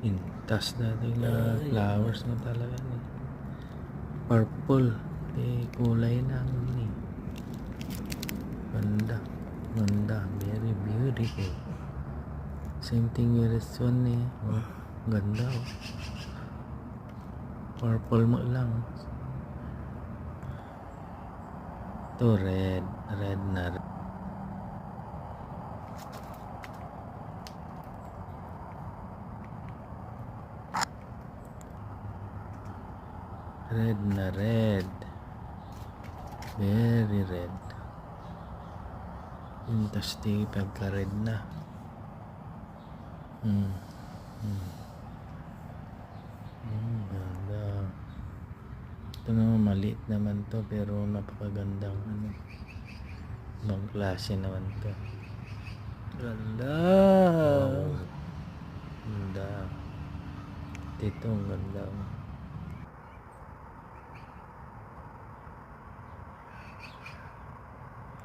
Intas dati na flowers na talaga ni. Purple. Kulay lang ni. Ganda. Ganda. Very beautiful. Same thing with this one eh. Oh, ganda oh. Purple mo lang. Ito red. Red na red. Red na red. Very red. Interesting pagka red na. Ganda. Ito naman maliit naman to pero napakagandang ibang klase naman to. Ganda. Wow. Ganda. Ito ganda.